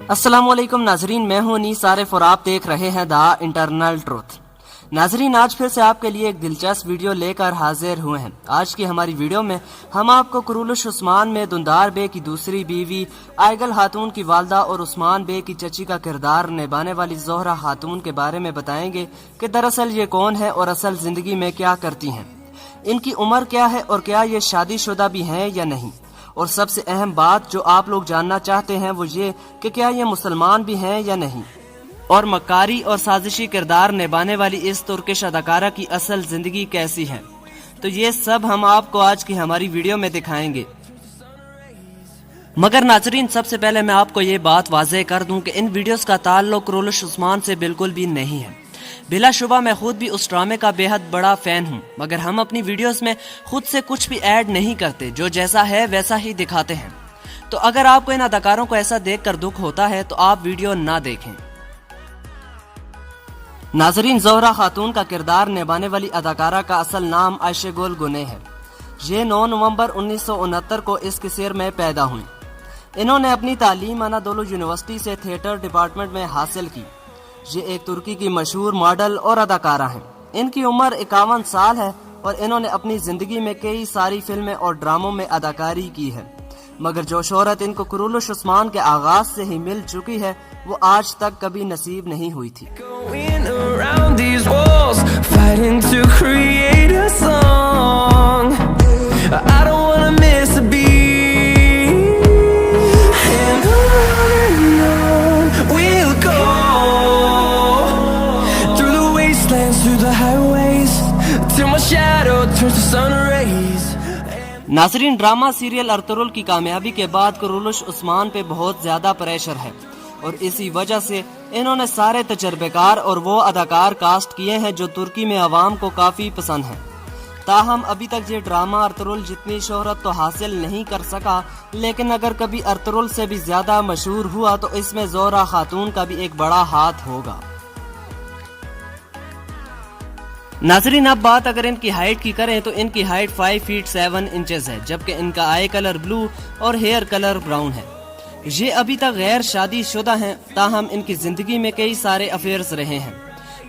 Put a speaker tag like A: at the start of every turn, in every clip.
A: अस्सलामुअलैकुम नाजरीन, मैं हूं अनीस आरिफ और आप देख रहे हैं द इंटरनल ट्रुथ। नाजरीन, आज फिर से आपके लिए एक दिलचस्प वीडियो लेकर हाजिर हुए हैं। आज की हमारी वीडियो में हम आपको कुरुलुश उस्मान में दुंदार बे की दूसरी बीवी आयगल खातून की वालदा और उस्मान बे की चची का किरदार निभाने वाली जोहरा खातून के बारे में बताएंगे कि दरअसल ये कौन है और असल जिंदगी में क्या करती हैं, इनकी उम्र क्या है और क्या ये शादीशुदा भी हैं या नहीं, और सबसे अहम बात जो आप लोग जानना चाहते हैं वो ये कि क्या ये मुसलमान भी हैं या नहीं, और मक्कारी और साजिशी किरदार निभाने वाली इस तुर्किश अदाकारा की असल जिंदगी कैसी है। तो ये सब हम आपको आज की हमारी वीडियो में दिखाएंगे। मगर नाजरीन, सबसे पहले मैं आपको ये बात वाज़ेह कर दूं कि इन वीडियोस का ताल्लुक कुरुलुश उस्मान से बिल्कुल भी नहीं है। बिलाशुबा मैं खुद भी उस ड्रामे का बेहद बड़ा फैन हूँ, मगर हम अपनी वीडियोस में खुद से कुछ भी ऐड नहीं करते, जो जैसा है वैसा ही दिखाते हैं। तो अगर आपको इन अदाकारों को ऐसा देखकर दुख होता है तो आप वीडियो ना देखें। नाजरीन, जोहरा खातून का किरदार निभाने वाली अदाकारा का असल नाम आयशगुल गुने है। ये 9 नवंबर 1969 को इस किसेर में पैदा हुई। इन्होंने अपनी तालीम अनादोलू यूनिवर्सिटी से थिएटर डिपार्टमेंट में हासिल की। ये एक तुर्की की मशहूर मॉडल और अदाकारा हैं। इनकी उम्र 51 साल है और इन्होंने अपनी जिंदगी में कई सारी फिल्में और ड्रामों में अदाकारी की है, मगर जो शोहरत इनको कुरुलुश उस्मान के आगाज से ही मिल चुकी है वो आज तक कभी नसीब नहीं हुई थी। नाजरीन, ड्रामा सीरियल अर्तुगरुल की कामयाबी के बाद कुरुलुश उस्मान पे बहुत ज्यादा प्रेशर है और इसी वजह से इन्होंने सारे तजर्बेकार और वो अदाकार कास्ट किए हैं जो तुर्की में आवाम को काफी पसंद है। ताहम अभी तक ये ड्रामा अर्तुगरुल जितनी शोहरत तो हासिल नहीं कर सका, लेकिन अगर कभी अर्तुगरुल से भी ज्यादा मशहूर हुआ तो इसमें जोहरा खातून का भी एक बड़ा हाथ होगा। नाजरीन, अब बात अगर इनकी हाइट की करें तो इनकी हाइट 5 फीट 7 इंचेस है, जबकि इनका आई कलर ब्लू और हेयर कलर ब्राउन है। ये अभी तक गैर शादीशुदा हैं, ताहम इनकी जिंदगी में कई सारे अफेयर्स रहे हैं।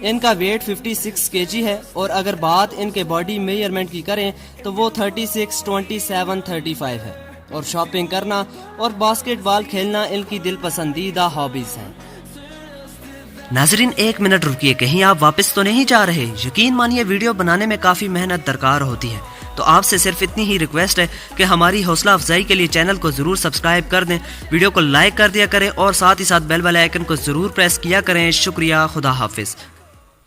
A: इनका वेट 56 kg है और अगर बात इनके बॉडी मेजरमेंट की करें तो वो 36, 27, 35 है, और शॉपिंग करना और बास्केटबॉल खेलना इनकी दिल पसंदीदा हॉबीज हैं। नाजरीन, 1 मिनट रुकिए, कहीं आप वापस तो नहीं जा रहे? यकीन मानिए वीडियो बनाने में काफी मेहनत दरकार होती है, तो आपसे सिर्फ इतनी ही रिक्वेस्ट है कि हमारी हौसला अफजाई के लिए चैनल को जरूर सब्सक्राइब कर दें, वीडियो को लाइक कर दिया करें और साथ ही साथ बेल वाले आइकन को जरूर प्रेस किया करें। शुक्रिया, खुदा हाफिज।